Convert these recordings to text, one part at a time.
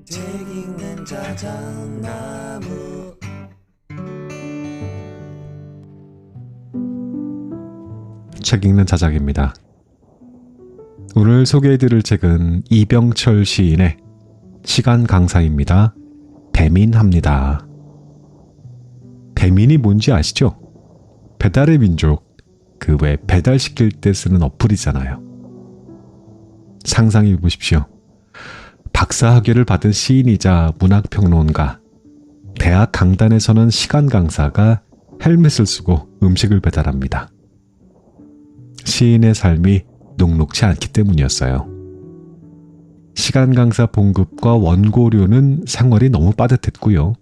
책 읽는 자작나무. 책 읽는 자작입니다. 오늘 소개해드릴 책은 이병철 시인의 시간 강사입니다. 배민합니다. 배민이 뭔지 아시죠? 배달의 민족, 그 외 배달시킬 때 쓰는 어플이잖아요. 상상해 보십시오. 박사학위를 받은 시인이자 문학평론가, 대학 강단에서는 시간 강사가 헬멧을 쓰고 음식을 배달합니다. 시인의 삶이 녹록지 않기 때문이었어요. 시간 강사 봉급과 원고료는 생활이 너무 빠듯했고요.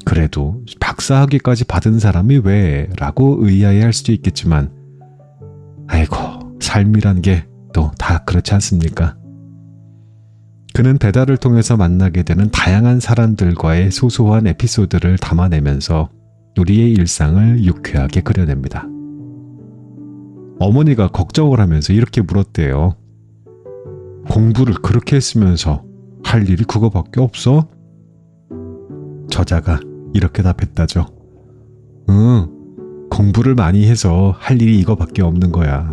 그래도 박사학위까지 받은 사람이 왜? 라고 의아해할 수도 있겠지만, 아이고, 삶이란 게 또 다 그렇지 않습니까? 그는 배달을 통해서 만나게 되는 다양한 사람들과의 소소한 에피소드를 담아내면서 우리의 일상을 유쾌하게 그려냅니다. 어머니가 걱정을 하면서 이렇게 물었대요. 공부를 그렇게 했으면서 할 일이 그거밖에 없어? 저자가 이렇게 답했다죠. 공부를 많이 해서 할 일이 이거밖에 없는 거야.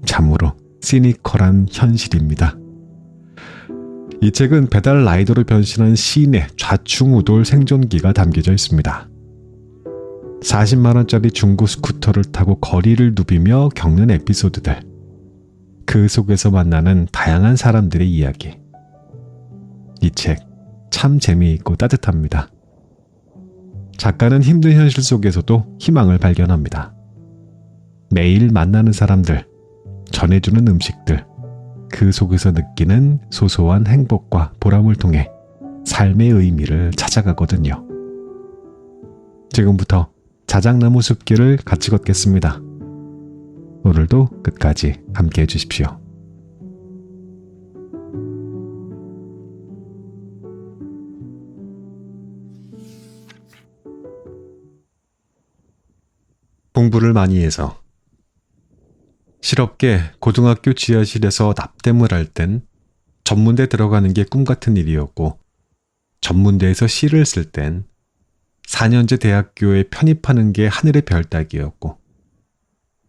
참으로 시니컬한 현실입니다. 이 책은 배달 라이더로 변신한 시인의 좌충우돌 생존기가 담겨져 있습니다. 40만원짜리 중고 스쿠터를 타고 거리를 누비며 겪는 에피소드들, 그 속에서 만나는 다양한 사람들의 이야기. 이 책 참 재미있고 따뜻합니다. 작가는 힘든 현실 속에서도 희망을 발견합니다. 매일 만나는 사람들, 전해주는 음식들, 그 속에서 느끼는 소소한 행복과 보람을 통해 삶의 의미를 찾아가거든요. 지금부터 자작나무 숲길을 같이 걷겠습니다. 오늘도 끝까지 함께 해주십시오. 공부를 많이 해서. 실업계 고등학교 지하실에서 납땜을 할 땐 전문대 들어가는 게 꿈같은 일이었고, 전문대에서 시를 쓸 땐 4년제 대학교에 편입하는 게 하늘의 별 따기였고,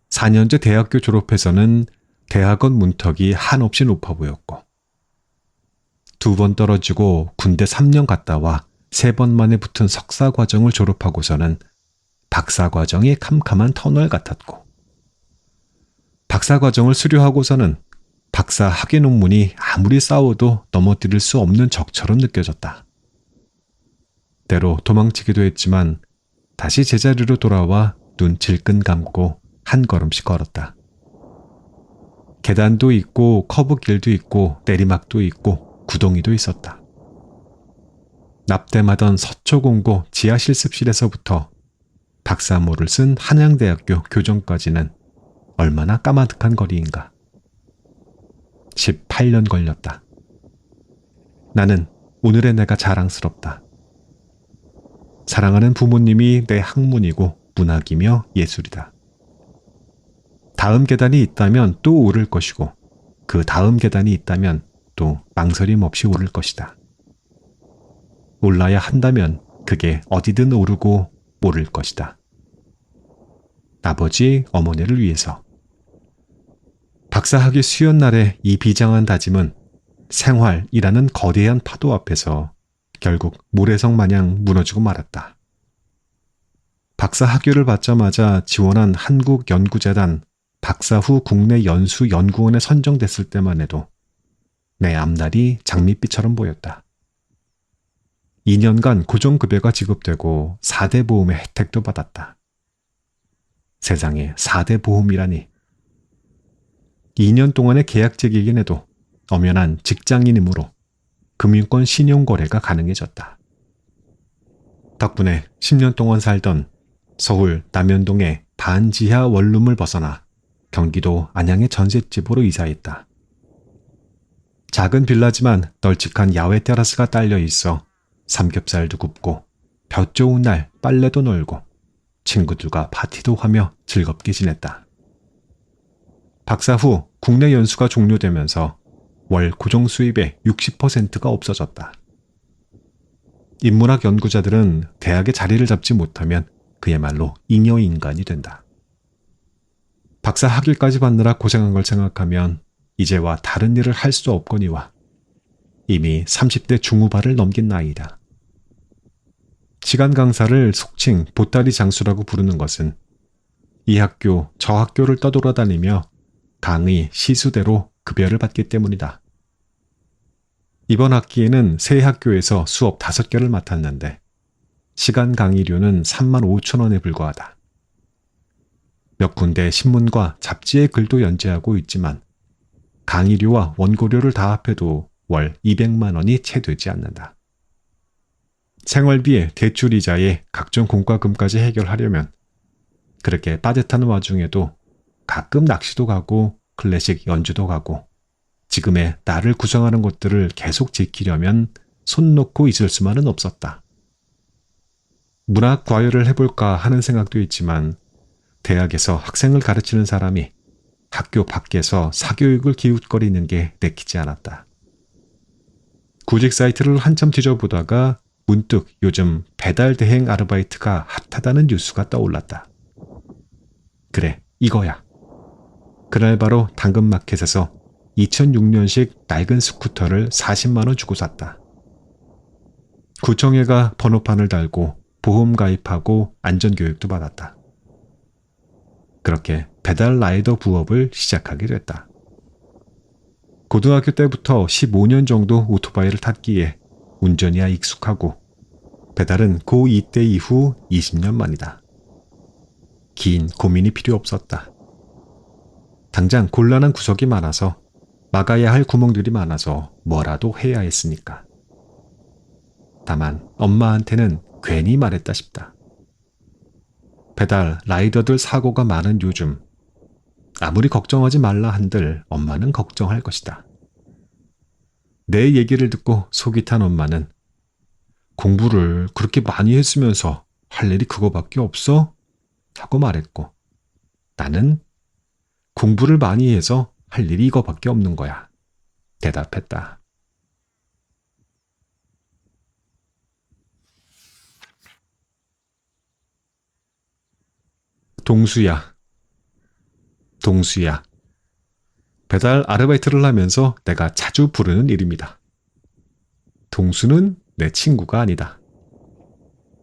4년제 대학교 졸업해서는 대학원 문턱이 한없이 높아 보였고, 2번 떨어지고 군대 3년 갔다 와 3번 만에 붙은 석사 과정을 졸업하고서는 박사 과정이 캄캄한 터널 같았고, 박사 과정을 수료하고서는 박사 학위 논문이 아무리 싸워도 넘어뜨릴 수 없는 적처럼 느껴졌다. 때로 도망치기도 했지만 다시 제자리로 돌아와 눈 질끈 감고 한 걸음씩 걸었다. 계단도 있고 커브길도 있고 내리막도 있고 구덩이도 있었다. 납땜하던 서초공고 지하실습실에서부터 박사모를 쓴 한양대학교 교정까지는 얼마나 까마득한 거리인가. 18년 걸렸다. 나는 오늘의 내가 자랑스럽다. 사랑하는 부모님이 내 학문이고 문학이며 예술이다. 다음 계단이 있다면 또 오를 것이고, 그 다음 계단이 있다면 또 망설임 없이 오를 것이다. 올라야 한다면 그게 어디든 오르고 오를 것이다. 아버지, 어머니를 위해서. 박사학위 수연날의 이 비장한 다짐은 생활이라는 거대한 파도 앞에서 결국 모래성 마냥 무너지고 말았다. 박사 학위를 받자마자 지원한 한국연구재단 박사 후 국내 연수 연구원에 선정됐을 때만 해도 내 앞날이 장밋빛처럼 보였다. 2년간 고정급여가 지급되고 4대 보험의 혜택도 받았다. 세상에 4대 보험이라니. 2년 동안의 계약직이긴 해도 엄연한 직장인이므로 금융권 신용거래가 가능해졌다. 덕분에 10년 동안 살던 서울 남현동의 반지하 원룸을 벗어나 경기도 안양의 전셋집으로 이사했다. 작은 빌라지만 널찍한 야외 테라스가 딸려 있어 삼겹살도 굽고 볕 좋은 날 빨래도 널고 친구들과 파티도 하며 즐겁게 지냈다. 박사 후 국내 연수가 종료되면서 월 고정 수입의 60%가 없어졌다. 인문학 연구자들은 대학에 자리를 잡지 못하면 그야말로 잉여인간이 된다. 박사 학위까지 받느라 고생한 걸 생각하면 이제와 다른 일을 할 수 없거니와 이미 30대 중후반을 넘긴 나이다. 시간 강사를 속칭 보따리 장수라고 부르는 것은 이 학교, 저 학교를 떠돌아다니며 강의, 시수대로 급여를 받기 때문이다. 이번 학기에는 새 학교에서 수업 5개를 맡았는데 시간 강의료는 35,000원에 불과하다. 몇 군데 신문과 잡지에 글도 연재하고 있지만 강의료와 원고료를 다 합해도 월 200만 원이 채 되지 않는다. 생활비에 대출이자에 각종 공과금까지 해결하려면 그렇게 빠듯한 와중에도 가끔 낚시도 가고 클래식 연주도 가고 지금의 나를 구성하는 것들을 계속 지키려면 손 놓고 있을 수만은 없었다. 문학 과외를 해볼까 하는 생각도 있지만 대학에서 학생을 가르치는 사람이 학교 밖에서 사교육을 기웃거리는 게 내키지 않았다. 구직 사이트를 한참 뒤져보다가 문득 요즘 배달 대행 아르바이트가 핫하다는 뉴스가 떠올랐다. 그래, 이거야. 그날 바로 당근마켓에서 2006년식 낡은 스쿠터를 40만 원 주고 샀다. 구청에가 번호판을 달고 보험 가입하고 안전교육도 받았다. 그렇게 배달 라이더 부업을 시작하게 됐다. 고등학교 때부터 15년 정도 오토바이를 탔기에 운전이야 익숙하고 배달은 고2 때 이후 20년 만이다. 긴 고민이 필요 없었다. 당장 곤란한 구석이 많아서 막아야 할 구멍들이 많아서 뭐라도 해야 했으니까. 다만 엄마한테는 괜히 말했다 싶다. 배달 라이더들 사고가 많은 요즘 아무리 걱정하지 말라 한들 엄마는 걱정할 것이다. 내 얘기를 듣고 속이 탄 엄마는 공부를 그렇게 많이 했으면서 할 일이 그거밖에 없어? 하고 말했고 나는 공부를 많이 해서 할 일이 이거밖에 없는 거야. 대답했다. 동수야. 동수야. 배달 아르바이트를 하면서 내가 자주 부르는 이름이다. 동수는 내 친구가 아니다.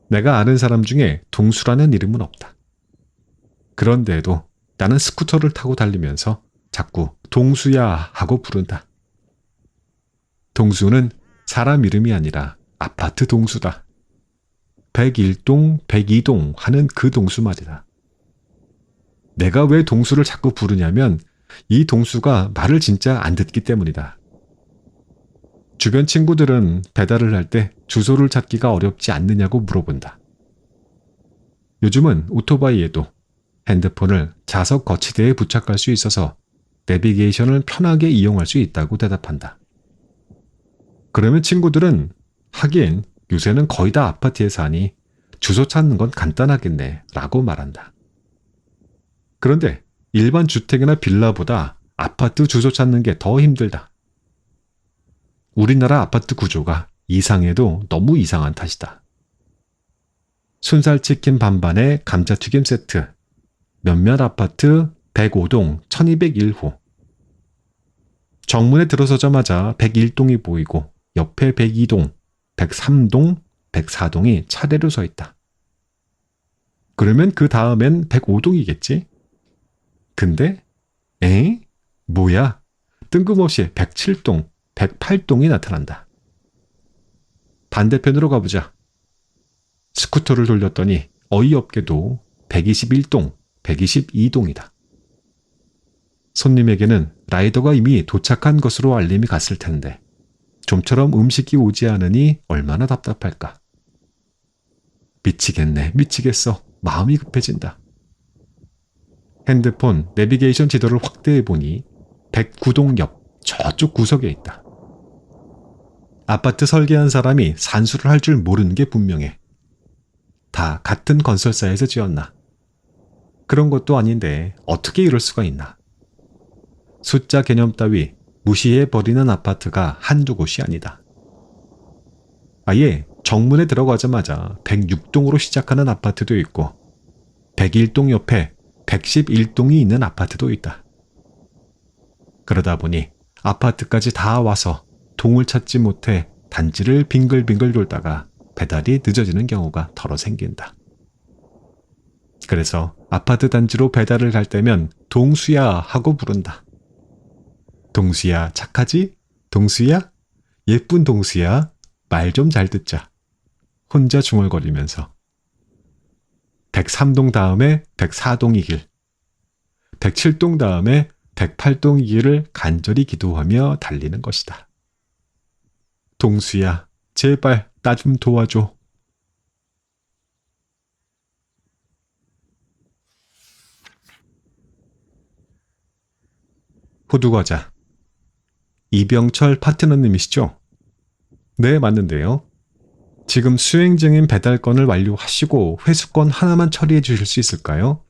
내가 아는 사람 중에 동수라는 이름은 없다. 그런데도 나는 스쿠터를 타고 달리면서 자꾸 동수야 하고 부른다. 동수는 사람 이름이 아니라 아파트 동수다. 101동, 102동 하는 그 동수 말이다. 내가 왜 동수를 자꾸 부르냐면 이 동수가 말을 진짜 안 듣기 때문이다. 주변 친구들은 배달을 할 때 주소를 찾기가 어렵지 않느냐고 물어본다. 요즘은 오토바이에도 핸드폰을 좌석 거치대에 부착할 수 있어서 내비게이션을 편하게 이용할 수 있다고 대답한다. 그러면 친구들은 하긴 요새는 거의 다 아파트에 사니 주소 찾는 건 간단하겠네 라고 말한다. 그런데 일반 주택이나 빌라보다 아파트 주소 찾는 게 더 힘들다. 우리나라 아파트 구조가 이상해도 너무 이상한 탓이다. 순살치킨 반반에 감자튀김 세트, 몇몇 아파트 105동 1201호. 정문에 들어서자마자 101동이 보이고 옆에 102동, 103동, 104동이 차례로 서 있다. 그러면 그 다음엔 105동이겠지? 근데 뭐야? 뜬금없이 107동, 108동이 나타난다. 반대편으로 가보자. 스쿠터를 돌렸더니 어이없게도 121동, 122동이다. 손님에게는 라이더가 이미 도착한 것으로 알림이 갔을 텐데 좀처럼 음식이 오지 않으니 얼마나 답답할까. 미치겠네, 미치겠어. 마음이 급해진다. 핸드폰 내비게이션 지도를 확대해보니 109동 옆 저쪽 구석에 있다. 아파트 설계한 사람이 산수를 할 줄 모르는 게 분명해. 다 같은 건설사에서 지었나? 그런 것도 아닌데 어떻게 이럴 수가 있나? 숫자 개념 따위 무시해버리는 아파트가 한두 곳이 아니다. 아예 정문에 들어가자마자 106동으로 시작하는 아파트도 있고 101동 옆에 111동이 있는 아파트도 있다. 그러다 보니 아파트까지 다 와서 동을 찾지 못해 단지를 빙글빙글 돌다가 배달이 늦어지는 경우가 덜어 생긴다. 그래서 아파트 단지로 배달을 갈 때면 동수야 하고 부른다. 동수야 착하지? 동수야? 예쁜 동수야? 말 좀 잘 듣자. 혼자 중얼거리면서 103동 다음에 104동이 길, 107동 다음에 108동이 길을 간절히 기도하며 달리는 것이다. 동수야, 제발 나 좀 도와줘. 호두과자. 이병철 파트너님이시죠? 네, 맞는데요. 지금 수행 중인 배달건을 완료하시고 회수건 하나만 처리해 주실 수 있을까요?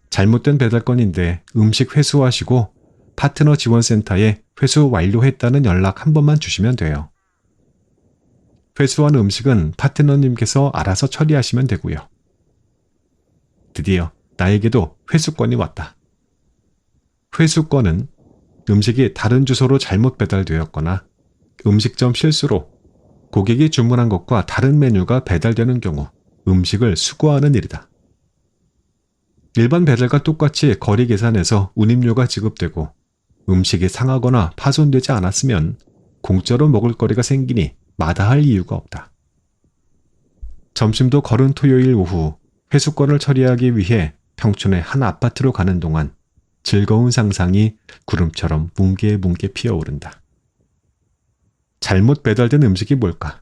잘못된 배달건인데 음식 회수하시고 파트너 지원센터에 회수 완료했다는 연락 한 번만 주시면 돼요. 회수한 음식은 파트너님께서 알아서 처리하시면 되고요. 드디어 나에게도 회수건이 왔다. 회수건은 음식이 다른 주소로 잘못 배달되었거나 음식점 실수로 고객이 주문한 것과 다른 메뉴가 배달되는 경우 음식을 수거하는 일이다. 일반 배달과 똑같이 거리 계산에서 운임료가 지급되고 음식이 상하거나 파손되지 않았으면 공짜로 먹을 거리가 생기니 마다할 이유가 없다. 점심도 거른 토요일 오후 회수건을 처리하기 위해 평촌의 한 아파트로 가는 동안 즐거운 상상이 구름처럼 뭉게뭉게 피어오른다. 잘못 배달된 음식이 뭘까?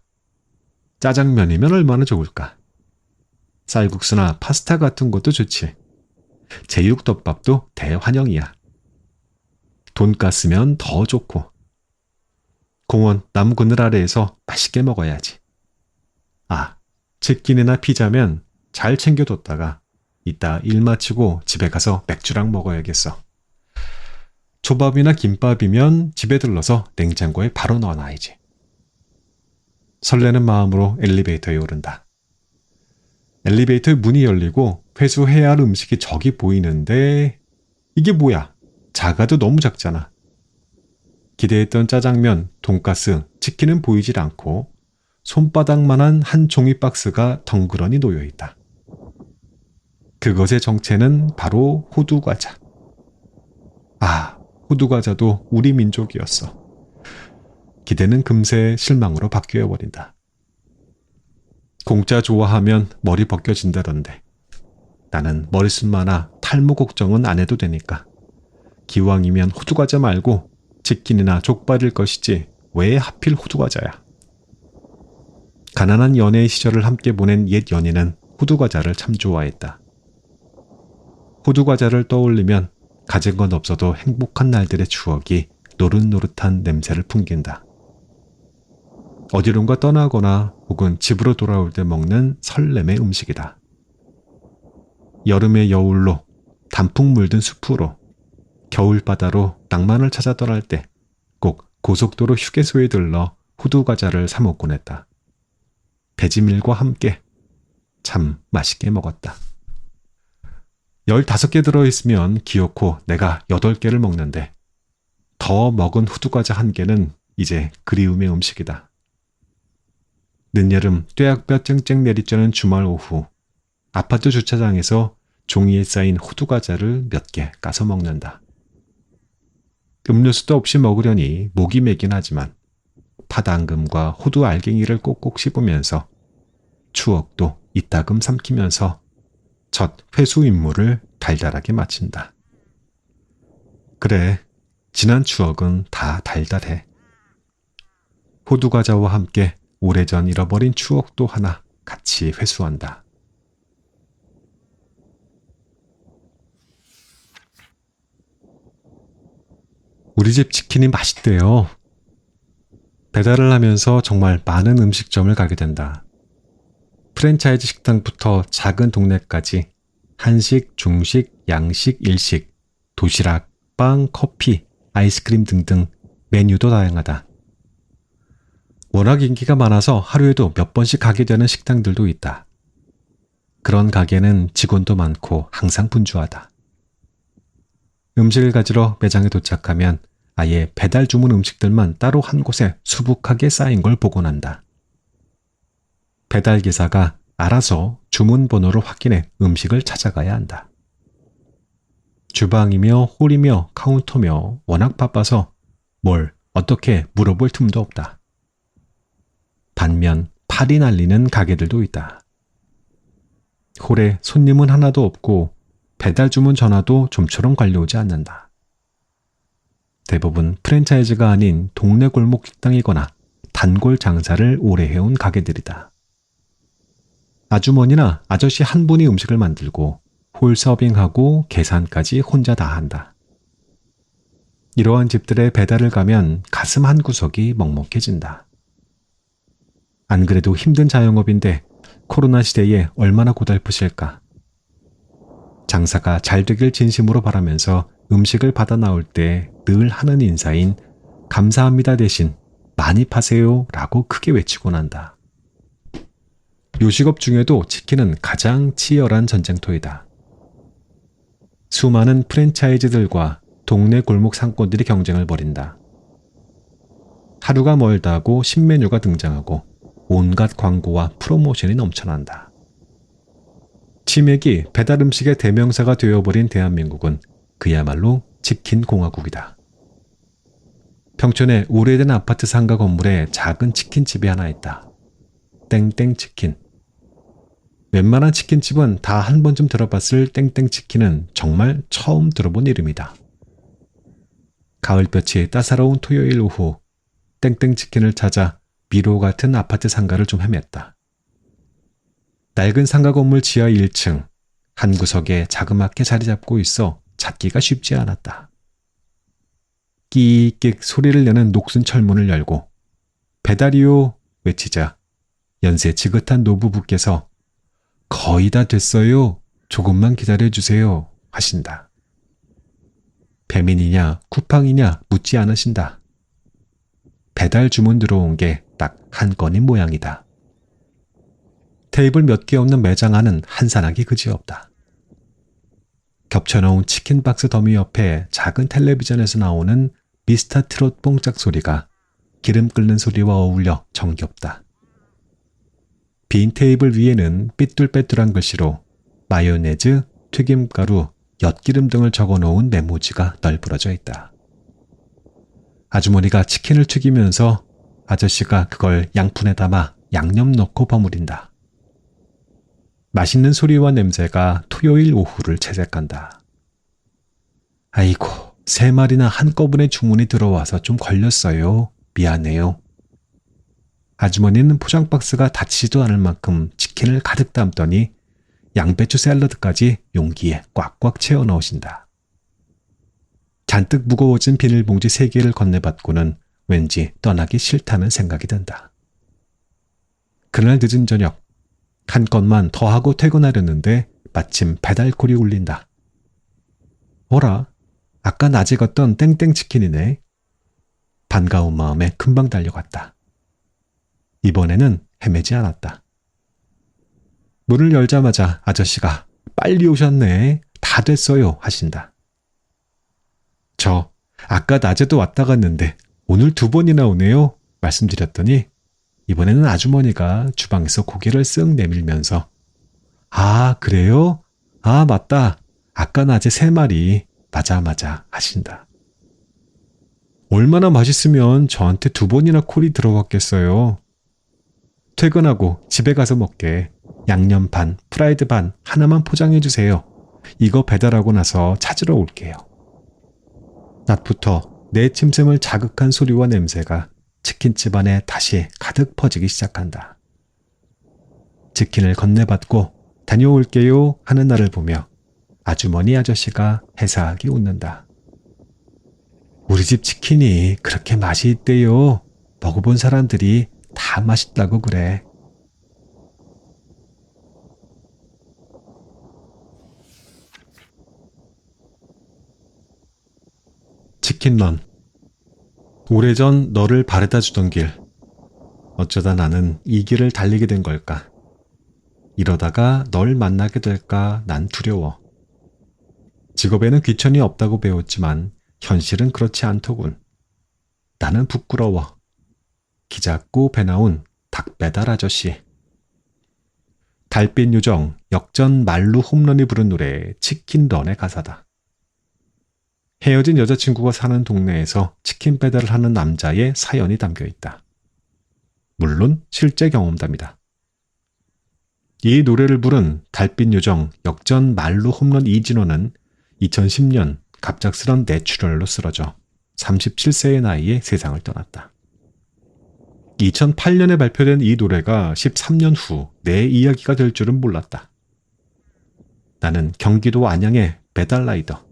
짜장면이면 얼마나 좋을까? 쌀국수나 파스타 같은 것도 좋지. 제육덮밥도 대환영이야. 돈가스면 더 좋고. 공원 나무 그늘 아래에서 맛있게 먹어야지. 아, 치킨이나 피자면 잘 챙겨뒀다가 이따 일 마치고 집에 가서 맥주랑 먹어야겠어. 초밥이나 김밥이면 집에 들러서 냉장고에 바로 넣어놔야지. 설레는 마음으로 엘리베이터에 오른다. 엘리베이터 문이 열리고 회수해야 할 음식이 저기 보이는데 이게 뭐야? 작아도 너무 작잖아. 기대했던 짜장면, 돈가스, 치킨은 보이질 않고 손바닥만한 한 종이 박스가 덩그러니 놓여있다. 그것의 정체는 바로 호두과자. 아, 호두과자도 우리 민족이었어. 기대는 금세 실망으로 바뀌어버린다. 공짜 좋아하면 머리 벗겨진다던데 나는 머리숱 많아 탈모 걱정은 안 해도 되니까 기왕이면 호두과자 말고 치킨이나 족발일 것이지 왜 하필 호두과자야. 가난한 연애 시절을 함께 보낸 옛 연인은 호두과자를 참 좋아했다. 호두과자를 떠올리면 가진 건 없어도 행복한 날들의 추억이 노릇노릇한 냄새를 풍긴다. 어디론가 떠나거나 혹은 집으로 돌아올 때 먹는 설렘의 음식이다. 여름의 여울로, 단풍 물든 숲으로, 겨울바다로 낭만을 찾아 떠날 때 꼭 고속도로 휴게소에 들러 호두과자를 사 먹곤 했다. 배지밀과 함께 참 맛있게 먹었다. 15개 들어있으면 기어코 내가 8개를 먹는데 더 먹은 호두과자 1개는 이제 그리움의 음식이다. 늦여름 뙤약볕 쨍쨍 내리쬐는 주말 오후 아파트 주차장에서 종이에 쌓인 호두과자를 몇 개 까서 먹는다. 음료수도 없이 먹으려니 목이 메긴 하지만 팥앙금과 호두 알갱이를 꼭꼭 씹으면서 추억도 이따금 삼키면서 첫 회수 임무를 달달하게 마친다. 그래, 지난 추억은 다 달달해. 호두과자와 함께 오래전 잃어버린 추억도 하나 같이 회수한다. 우리 집 치킨이 맛있대요. 배달을 하면서 정말 많은 음식점을 가게 된다. 프랜차이즈 식당부터 작은 동네까지 한식, 중식, 양식, 일식, 도시락, 빵, 커피, 아이스크림 등등 메뉴도 다양하다. 워낙 인기가 많아서 하루에도 몇 번씩 가게 되는 식당들도 있다. 그런 가게는 직원도 많고 항상 분주하다. 음식을 가지러 매장에 도착하면 아예 배달 주문 음식들만 따로 한 곳에 수북하게 쌓인 걸 보곤 한다. 배달 기사가 알아서 주문 번호를 확인해 음식을 찾아가야 한다. 주방이며 홀이며 카운터며 워낙 바빠서 뭘 어떻게 물어볼 틈도 없다. 반면 팔이 날리는 가게들도 있다. 홀에 손님은 하나도 없고 배달 주문 전화도 좀처럼 걸려오지 않는다. 대부분 프랜차이즈가 아닌 동네 골목 식당이거나 단골 장사를 오래 해온 가게들이다. 아주머니나 아저씨 한 분이 음식을 만들고 홀 서빙하고 계산까지 혼자 다 한다. 이러한 집들의 배달을 가면 가슴 한 구석이 먹먹해진다. 안 그래도 힘든 자영업인데 코로나 시대에 얼마나 고달프실까. 장사가 잘 되길 진심으로 바라면서 음식을 받아 나올 때 늘 하는 인사인 감사합니다 대신 많이 파세요 라고 크게 외치곤 한다. 요식업 중에도 치킨은 가장 치열한 전쟁터이다. 수많은 프랜차이즈들과 동네 골목 상권들이 경쟁을 벌인다. 하루가 멀다고 신메뉴가 등장하고 온갖 광고와 프로모션이 넘쳐난다. 치맥이 배달 음식의 대명사가 되어버린 대한민국은 그야말로 치킨 공화국이다. 평촌에 오래된 아파트 상가 건물에 작은 치킨집이 하나 있다. 땡땡치킨. 웬만한 치킨집은 다 한 번쯤 들어봤을 땡땡치킨은 정말 처음 들어본 이름이다. 가을볕이 따사로운 토요일 오후 땡땡치킨을 찾아 미로 같은 아파트 상가를 좀 헤맸다. 낡은 상가 건물 지하 1층 한 구석에 자그맣게 자리 잡고 있어 찾기가 쉽지 않았다. 끼익끼익 소리를 내는 녹슨 철문을 열고 배달이요 외치자 연세 지긋한 노부부께서 거의 다 됐어요. 조금만 기다려주세요 하신다. 배민이냐 쿠팡이냐 묻지 않으신다. 배달 주문 들어온 게 딱 한 건인 모양이다. 테이블 몇 개 없는 매장 안은 한산하기 그지없다. 겹쳐놓은 치킨 박스 더미 옆에 작은 텔레비전에서 나오는 미스터 트롯 뽕짝 소리가 기름 끓는 소리와 어울려 정겹다. 빈 테이블 위에는 삐뚤빼뚤한 글씨로 마요네즈, 튀김가루, 엿기름 등을 적어놓은 메모지가 널브러져 있다. 아주머니가 치킨을 튀기면서 아저씨가 그걸 양푼에 담아 양념 넣고 버무린다. 맛있는 소리와 냄새가 토요일 오후를 채색한다. 아이고, 3마리나 한꺼번에 주문이 들어와서 좀 걸렸어요. 미안해요. 아주머니는 포장 박스가 닫히지도 않을 만큼 치킨을 가득 담더니 양배추 샐러드까지 용기에 꽉꽉 채워 넣으신다. 잔뜩 무거워진 비닐봉지 3개를 건네받고는 왠지 떠나기 싫다는 생각이 든다. 그날 늦은 저녁, 한 건만 더 하고 퇴근하려는데 마침 배달콜이 울린다. 어라, 아까 낮에 걷던 땡땡치킨이네. 반가운 마음에 금방 달려갔다. 이번에는 헤매지 않았다. 문을 열자마자 아저씨가 빨리 오셨네. 다 됐어요 하신다. 저 아까 낮에도 왔다 갔는데 오늘 2번이나 오네요 말씀드렸더니 이번에는 아주머니가 주방에서 고개를 쓱 내밀면서 아 그래요? 아 맞다. 아까 낮에 3마리 맞아 하신다. 얼마나 맛있으면 저한테 2번이나 콜이 들어갔겠어요. 퇴근하고 집에 가서 먹게 양념 반, 프라이드 반 하나만 포장해 주세요. 이거 배달하고 나서 찾으러 올게요. 낮부터 내 침샘을 자극한 소리와 냄새가 치킨집 안에 다시 가득 퍼지기 시작한다. 치킨을 건네받고 다녀올게요 하는 나를 보며 아주머니 아저씨가 해사하게 웃는다. 우리 집 치킨이 그렇게 맛이 있대요. 먹어본 사람들이 다 맛있다고 그래. 치킨런 오래전 너를 바래다 주던 길. 어쩌다 나는 이 길을 달리게 된 걸까? 이러다가 널 만나게 될까 난 두려워. 직업에는 귀천이 없다고 배웠지만 현실은 그렇지 않더군. 나는 부끄러워. 키 작고 배 나온 닭배달 아저씨. 달빛 요정 역전 말루 홈런이 부른 노래 치킨런의 가사다. 헤어진 여자친구가 사는 동네에서 치킨 배달을 하는 남자의 사연이 담겨 있다. 물론 실제 경험담이다. 이 노래를 부른 달빛 요정 역전 말루 홈런 이진호는 2010년 갑작스런 뇌출혈로 쓰러져 37세의 나이에 세상을 떠났다. 2008년에 발표된 이 노래가 13년 후 내 이야기가 될 줄은 몰랐다. 나는 경기도 안양의 배달라이더.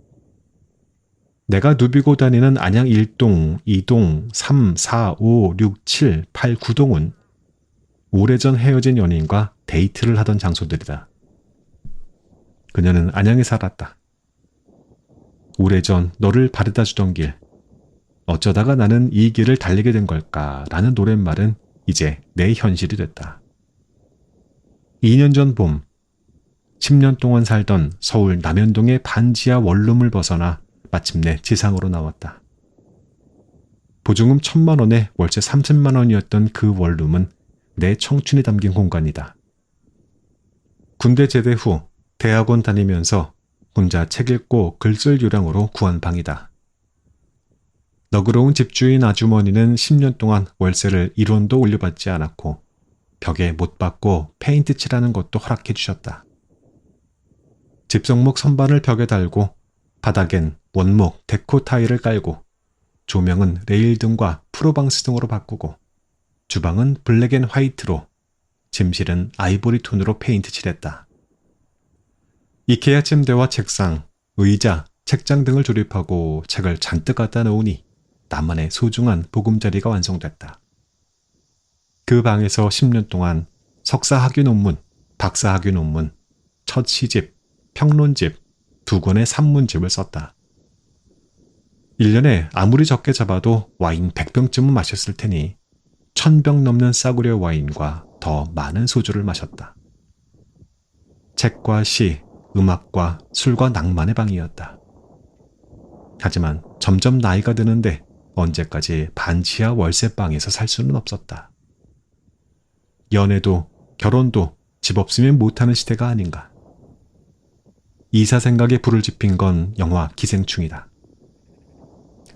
내가 누비고 다니는 안양 1동, 2동, 3, 4, 5, 6, 7, 8, 9동은 오래전 헤어진 연인과 데이트를 하던 장소들이다. 그녀는 안양에 살았다. 오래전 너를 바래다 주던 길. 어쩌다가 나는 이 길을 달리게 된 걸까라는 노랫말은 이제 내 현실이 됐다. 2년 전 봄, 10년 동안 살던 서울 남현동의 반지하 원룸을 벗어나 마침내 지상으로 나왔다. 보증금 1,000만 원에 월세 30만 원이었던 그 원룸은 내 청춘이 담긴 공간이다. 군대 제대 후 대학원 다니면서 혼자 책 읽고 글 쓸 요량으로 구한 방이다. 너그러운 집주인 아주머니는 10년 동안 월세를 1원도 올려받지 않았고 벽에 못 박고 페인트 칠하는 것도 허락해 주셨다. 집성목 선반을 벽에 달고 바닥엔 원목 데코 타일을 깔고 조명은 레일 등과 프로방스 등으로 바꾸고 주방은 블랙 앤 화이트로 침실은 아이보리 톤으로 페인트 칠했다. 이케아 침대와 책상, 의자, 책장 등을 조립하고 책을 잔뜩 갖다 놓으니 나만의 소중한 보금자리가 완성됐다. 그 방에서 10년 동안 석사 학위 논문, 박사 학위 논문, 첫 시집, 평론집, 2권의 산문집을 썼다. 1년에 아무리 적게 잡아도 와인 100병쯤은 마셨을 테니 1,000병 넘는 싸구려 와인과 더 많은 소주를 마셨다. 책과 시, 음악과 술과 낭만의 방이었다. 하지만 점점 나이가 드는데 언제까지 반지하 월세방에서 살 수는 없었다. 연애도 결혼도 집 없으면 못하는 시대가 아닌가. 이사 생각에 불을 지핀 건 영화 기생충이다.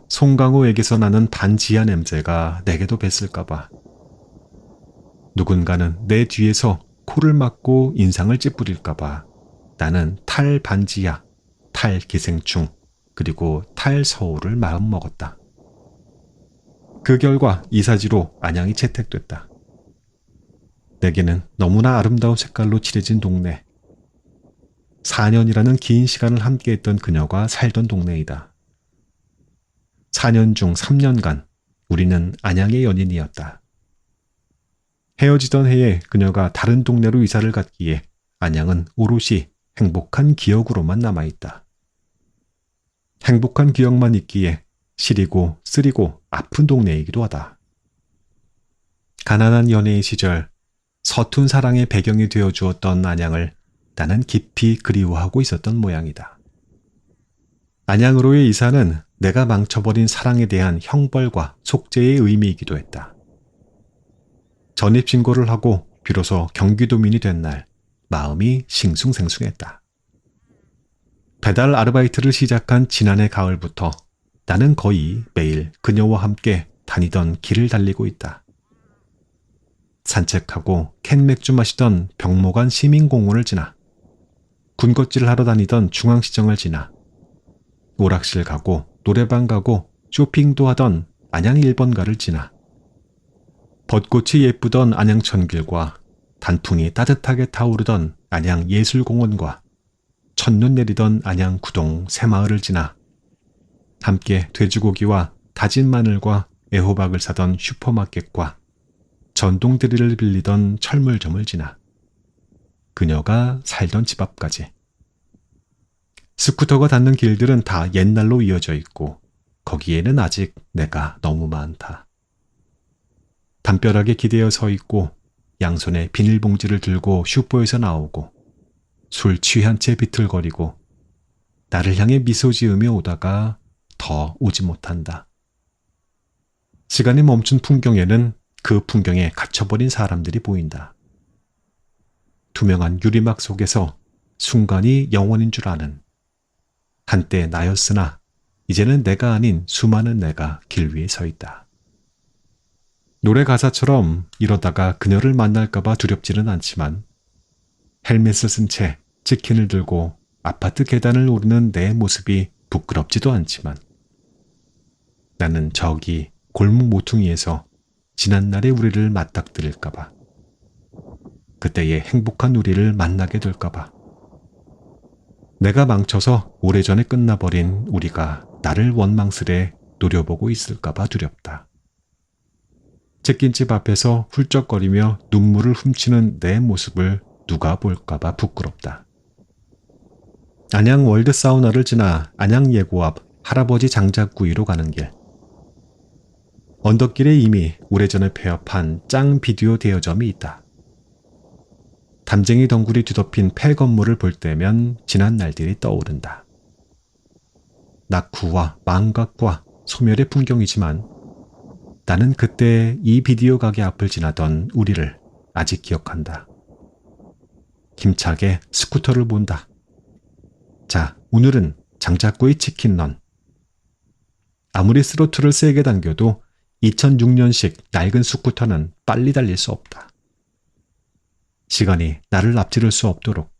송강호에게서 나는 반지하 냄새가 내게도 뱄을까봐. 누군가는 내 뒤에서 코를 막고 인상을 찌푸릴까봐 나는 탈 반지하, 탈 기생충, 그리고 탈 서울을 마음먹었다. 그 결과 이사지로 안양이 채택됐다. 내게는 너무나 아름다운 색깔로 칠해진 동네. 4년이라는 긴 시간을 함께했던 그녀가 살던 동네이다. 4년 중 3년간 우리는 안양의 연인이었다. 헤어지던 해에 그녀가 다른 동네로 이사를 갔기에 안양은 오롯이 행복한 기억으로만 남아있다. 행복한 기억만 있기에 시리고 쓰리고 아픈 동네이기도 하다. 가난한 연애의 시절, 서툰 사랑의 배경이 되어주었던 안양을 나는 깊이 그리워하고 있었던 모양이다. 안양으로의 이사는 내가 망쳐버린 사랑에 대한 형벌과 속죄의 의미이기도 했다. 전입신고를 하고 비로소 경기도민이 된 날, 마음이 싱숭생숭했다. 배달 아르바이트를 시작한 지난해 가을부터 나는 거의 매일 그녀와 함께 다니던 길을 달리고 있다. 산책하고 캔맥주 마시던 병목안 시민공원을 지나 군것질을 하러 다니던 중앙시장을 지나 오락실 가고 노래방 가고 쇼핑도 하던 안양 1번가를 지나 벚꽃이 예쁘던 안양천길과 단풍이 따뜻하게 타오르던 안양예술공원과 첫눈 내리던 안양구동 새마을을 지나 함께 돼지고기와 다진 마늘과 애호박을 사던 슈퍼마켓과 전동드릴을 빌리던 철물점을 지나 그녀가 살던 집 앞까지. 스쿠터가 닿는 길들은 다 옛날로 이어져 있고 거기에는 아직 내가 너무 많다. 담벼락에 기대어 서 있고 양손에 비닐봉지를 들고 슈퍼에서 나오고 술 취한 채 비틀거리고 나를 향해 미소 지으며 오다가 더 오지 못한다. 시간이 멈춘 풍경에는 그 풍경에 갇혀버린 사람들이 보인다. 투명한 유리막 속에서 순간이 영원인 줄 아는 한때 나였으나 이제는 내가 아닌 수많은 내가 길 위에 서 있다. 노래 가사처럼 이러다가 그녀를 만날까봐 두렵지는 않지만 헬멧을 쓴 채 치킨을 들고 아파트 계단을 오르는 내 모습이 부끄럽지도 않지만 나는 저기 골목 모퉁이에서 지난날의 우리를 맞닥뜨릴까봐 그때의 행복한 우리를 만나게 될까봐 내가 망쳐서 오래전에 끝나버린 우리가 나를 원망스레 노려보고 있을까봐 두렵다. 치킨집 앞에서 훌쩍거리며 눈물을 훔치는 내 모습을 누가 볼까봐 부끄럽다. 안양 월드 사우나를 지나 안양 예고 앞 할아버지 장작구이로 가는 길. 언덕길에 이미 오래전에 폐업한 짱 비디오 대여점이 있다. 담쟁이 덩굴이 뒤덮인 폐 건물을 볼 때면 지난 날들이 떠오른다. 낙후와 망각과 소멸의 풍경이지만 나는 그때 이 비디오 가게 앞을 지나던 우리를 아직 기억한다. 힘차게 스쿠터를 본다. 자, 오늘은 장작구이 치킨런. 아무리 스로틀을 세게 당겨도 2006년식 낡은 스쿠터는 빨리 달릴 수 없다. 시간이 나를 앞지를 수 없도록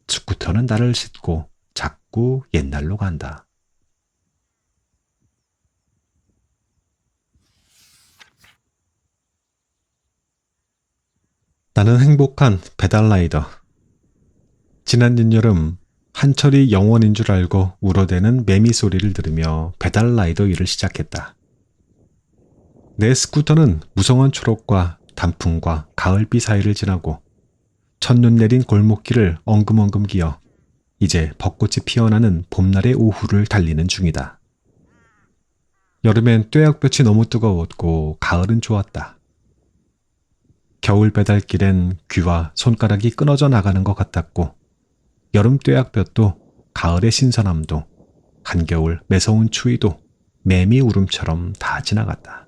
스쿠터는 나를 싣고 자꾸 옛날로 간다. 나는 행복한 배달라이더. 지난 늦여름 한철이 영원인 줄 알고 울어대는 매미 소리를 들으며 배달라이더 일을 시작했다. 내 스쿠터는 무성한 초록과 단풍과 가을비 사이를 지나고 첫눈 내린 골목길을 엉금엉금 기어 이제 벚꽃이 피어나는 봄날의 오후를 달리는 중이다. 여름엔 뙤약볕이 너무 뜨거웠고 가을은 좋았다. 겨울 배달길엔 귀와 손가락이 끊어져 나가는 것 같았고 여름 뙤약볕도 가을의 신선함도 한겨울 매서운 추위도 매미 울음처럼 다 지나갔다.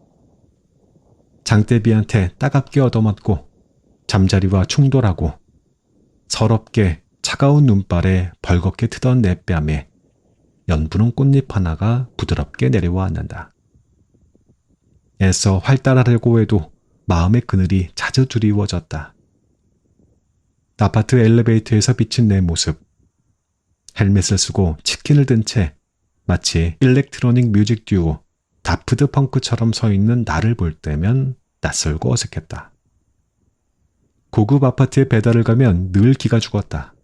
장대비한테 따갑게 얻어맞고 잠자리와 충돌하고 서럽게 차가운 눈발에 벌겋게 트던 내 뺨에 연분홍 꽃잎 하나가 부드럽게 내려와 앉는다. 애써 활달하려고 해도 마음의 그늘이 자주 두리워졌다. 아파트 엘리베이터에서 비친 내 모습. 헬멧을 쓰고 치킨을 든 채 마치 일렉트로닉 뮤직 듀오 다프트 펑크처럼 서 있는 나를 볼 때면 낯설고 어색했다. 고급 아파트에 배달을 가면 늘 기가 죽었다.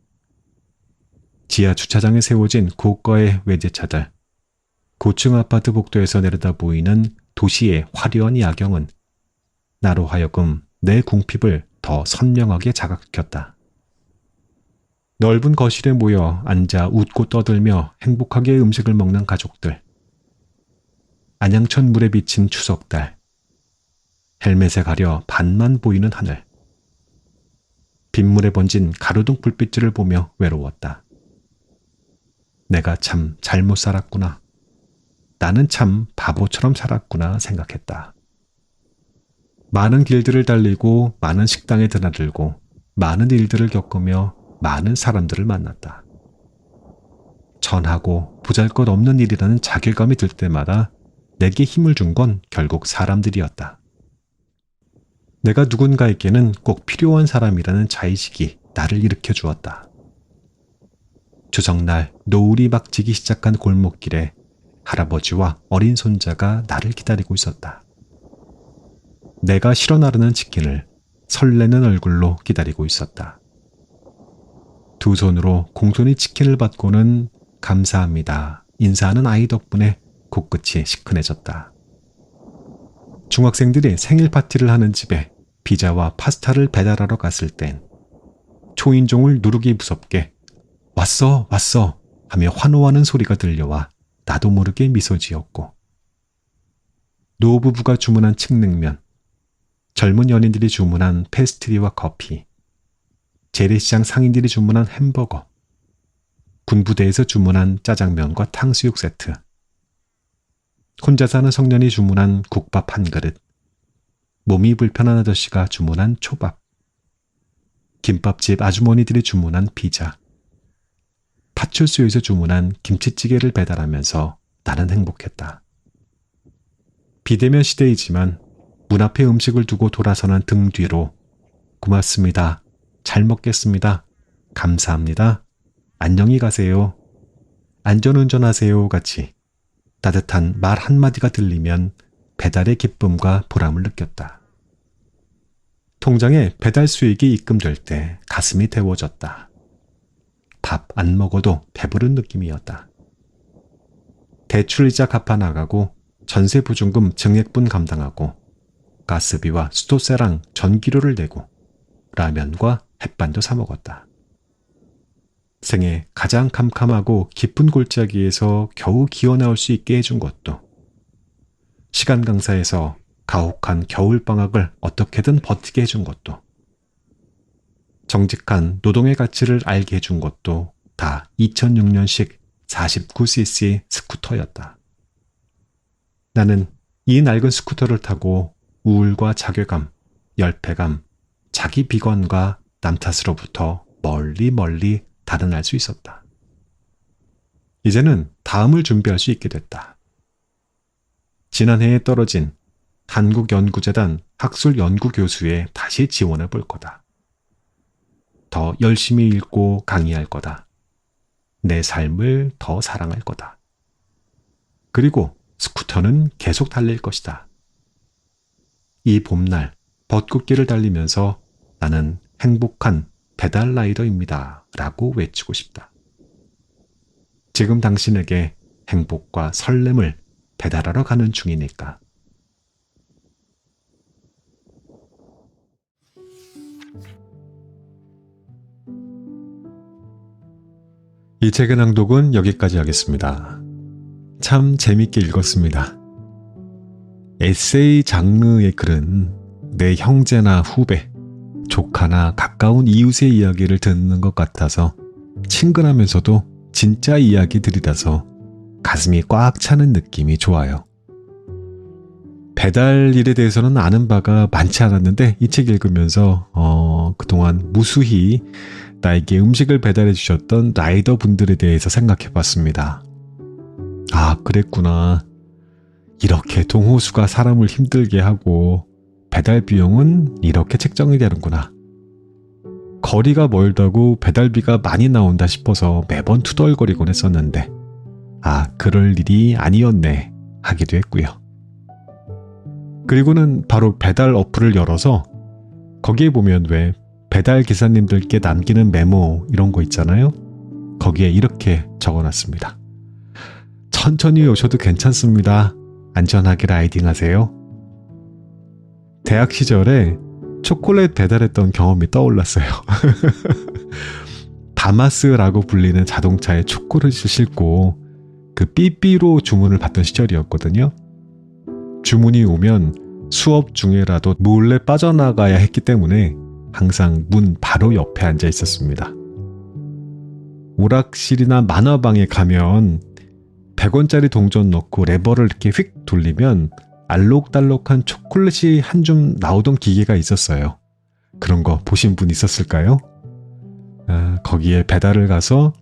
지하 주차장에 세워진 고가의 외제차들, 고층 아파트 복도에서 내려다 보이는 도시의 화려한 야경은 나로 하여금 내 궁핍을 더 선명하게 자각시켰다. 넓은 거실에 모여 앉아 웃고 떠들며 행복하게 음식을 먹는 가족들. 안양천 물에 비친 추석달. 헬멧에 가려 반만 보이는 하늘. 빗물에 번진 가로등 불빛들을 보며 외로웠다. 내가 참 잘못 살았구나. 나는 참 바보처럼 살았구나 생각했다. 많은 길들을 달리고 많은 식당에 드나들고 많은 일들을 겪으며 많은 사람들을 만났다. 천하고 보잘것없는 일이라는 자괴감이 들 때마다 내게 힘을 준 건 결국 사람들이었다. 내가 누군가에게는 꼭 필요한 사람이라는 자의식이 나를 일으켜 주었다. 추석날 노을이 막 지기 시작한 골목길에 할아버지와 어린 손자가 나를 기다리고 있었다. 내가 실어 나르는 치킨을 설레는 얼굴로 기다리고 있었다. 두 손으로 공손히 치킨을 받고는 감사합니다 인사하는 아이 덕분에 코끝이 시큰해졌다. 중학생들이 생일 파티를 하는 집에 피자와 파스타를 배달하러 갔을 땐 초인종을 누르기 무섭게 왔어 왔어 하며 환호하는 소리가 들려와 나도 모르게 미소 지었고 노부부가 주문한 칡냉면, 젊은 연인들이 주문한 페스트리와 커피, 재래시장 상인들이 주문한 햄버거, 군부대에서 주문한 짜장면과 탕수육 세트, 혼자 사는 청년이 주문한 국밥 한 그릇, 몸이 불편한 아저씨가 주문한 초밥, 김밥집 아주머니들이 주문한 피자, 파출소에서 주문한 김치찌개를 배달하면서 나는 행복했다. 비대면 시대이지만 문 앞에 음식을 두고 돌아서는 등 뒤로 고맙습니다. 잘 먹겠습니다. 감사합니다. 안녕히 가세요. 안전운전하세요. 같이 따뜻한 말 한마디가 들리면 배달의 기쁨과 보람을 느꼈다. 통장에 배달 수익이 입금될 때 가슴이 데워졌다. 밥 안 먹어도 배부른 느낌이었다. 대출이자 갚아 나가고 전세 보증금 증액분 감당하고 가스비와 수도세랑 전기료를 내고 라면과 햇반도 사 먹었다. 생애 가장 캄캄하고 깊은 골짜기에서 겨우 기어나올 수 있게 해준 것도, 시간 강사에서 가혹한 겨울방학을 어떻게든 버티게 해준 것도, 정직한 노동의 가치를 알게 해준 것도 다 2006년식 49cc 스쿠터였다. 나는 이 낡은 스쿠터를 타고 우울과 자괴감, 열패감, 자기 비관과 남 탓으로부터 멀리 멀리 달아날 수 있었다. 이제는 다음을 준비할 수 있게 됐다. 지난해에 떨어진 한국연구재단 학술연구교수에 다시 지원해 볼 거다. 더 열심히 읽고 강의할 거다. 내 삶을 더 사랑할 거다. 그리고 스쿠터는 계속 달릴 것이다. 이 봄날 벚꽃길을 달리면서 나는 행복한 배달 라이더입니다. 라고 외치고 싶다. 지금 당신에게 행복과 설렘을 배달하러 가는 중이니까. 이 책의 낭독은 여기까지 하겠습니다. 참 재밌게 읽었습니다. 에세이 장르의 글은 내 형제나 후배, 조카나 가까운 이웃의 이야기를 듣는 것 같아서 친근하면서도 진짜 이야기들이라서 가슴이 꽉 차는 느낌이 좋아요. 배달 일에 대해서는 아는 바가 많지 않았는데 이 책 읽으면서 그동안 무수히 나에게 음식을 배달해 주셨던 라이더 분들에 대해서 생각해 봤습니다. 아, 그랬구나. 이렇게 동호수가 사람을 힘들게 하고 배달 비용은 이렇게 책정이 되는구나. 거리가 멀다고 배달비가 많이 나온다 싶어서 매번 투덜거리곤 했었는데, 아, 그럴 일이 아니었네 하기도 했고요. 그리고는 바로 배달 어플을 열어서 거기에 보면 왜 배달 기사님들께 남기는 메모 이런 거 있잖아요. 거기에 이렇게 적어놨습니다. 천천히 오셔도 괜찮습니다. 안전하게 라이딩 하세요. 대학 시절에 초콜릿 배달했던 경험이 떠올랐어요. 다마스라고 불리는 자동차에 초콜릿을 싣고 그 삐삐로 주문을 받던 시절이었거든요. 주문이 오면 수업 중에라도 몰래 빠져나가야 했기 때문에 항상 문 바로 옆에 앉아 있었습니다. 오락실이나 만화방에 가면 100원짜리 동전 넣고 레버를 이렇게 휙 돌리면 알록달록한 초콜릿이 한 줌 나오던 기계가 있었어요. 그런 거 보신 분 있었을까요? 거기에 배달을 가서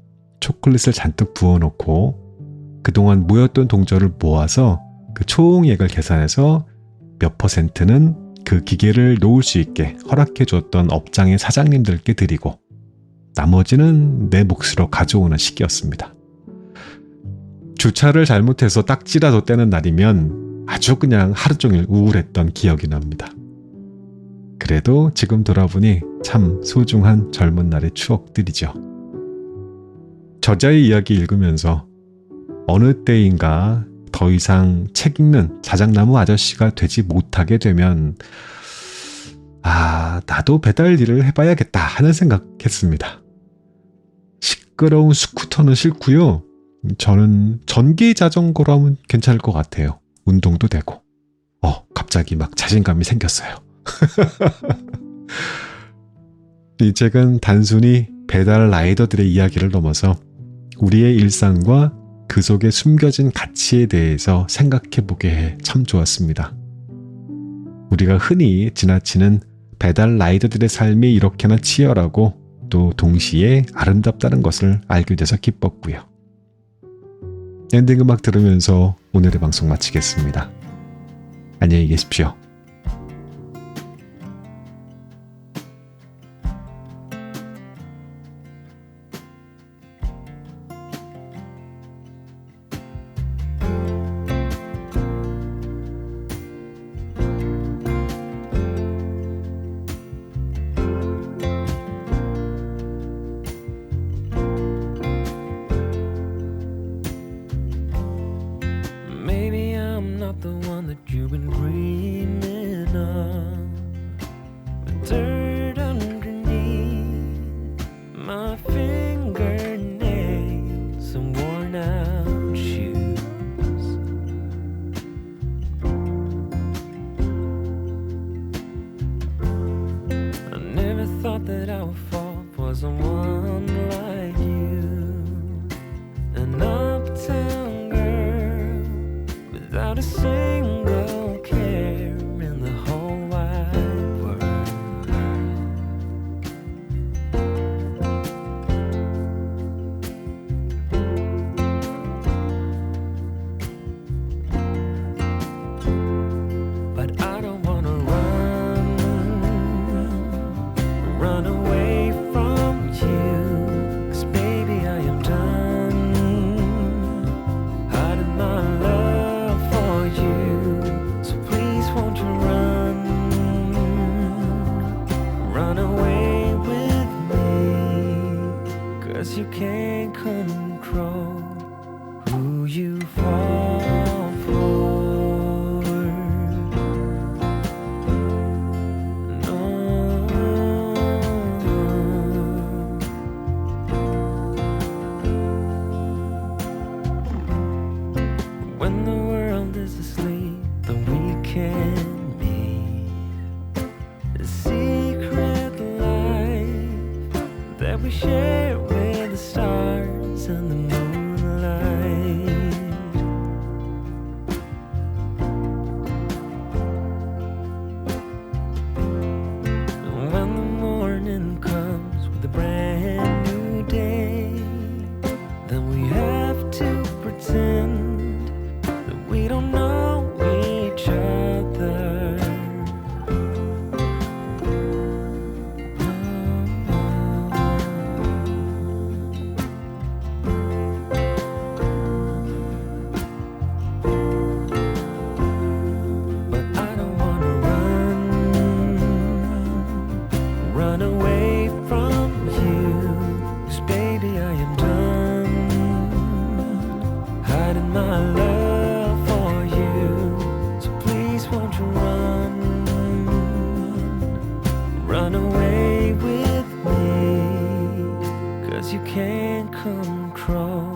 초콜릿을 잔뜩 부어놓고 그동안 모였던 동전을 모아서 그 총액을 계산해서 몇 %는 그 기계를 놓을 수 있게 허락해 줬던 업장의 사장님들께 드리고 나머지는 내 몫으로 가져오는 시기였습니다. 주차를 잘못해서 딱지라도 떼는 날이면 아주 그냥 하루 종일 우울했던 기억이 납니다. 그래도 지금 돌아보니 참 소중한 젊은 날의 추억들이죠. 저자의 이야기 읽으면서 어느 때인가 더 이상 책 읽는 자작나무 아저씨가 되지 못하게 되면 나도 배달 일을 해봐야겠다 하는 생각했습니다. 시끄러운 스쿠터는 싫고요. 저는 전기 자전거로 하면 괜찮을 것 같아요. 운동도 되고. 갑자기 막 자신감이 생겼어요. 이 책은 단순히 배달 라이더들의 이야기를 넘어서 우리의 일상과 그 속에 숨겨진 가치에 대해서 생각해보게 해 참 좋았습니다. 우리가 흔히 지나치는 배달 라이더들의 삶이 이렇게나 치열하고 또 동시에 아름답다는 것을 알게 돼서 기뻤고요. 엔딩 음악 들으면서 오늘의 방송 마치겠습니다. 안녕히 계십시오. Maybe I'm not the one that you've been dreaming of. The dirt underneath my fingernails and worn out shoes. I never thought that I would fall for someone like you. An uptown girl without a single care in the whole wide world. But I don't wanna run away from you, 'cause baby I am done hiding my love for you. So please won't you run away with me, 'cause you can't control who you fall for. No. When the world is asleep, then we can meet. A secret life that we share with the stars and the moonlight. And when the morning comes with a brand new day, then we have to pretend that we don't know each other. But I don't wanna run away from you, 'cause baby I am done hiding my love for you. So please won't you run away with me, 'cause you can't control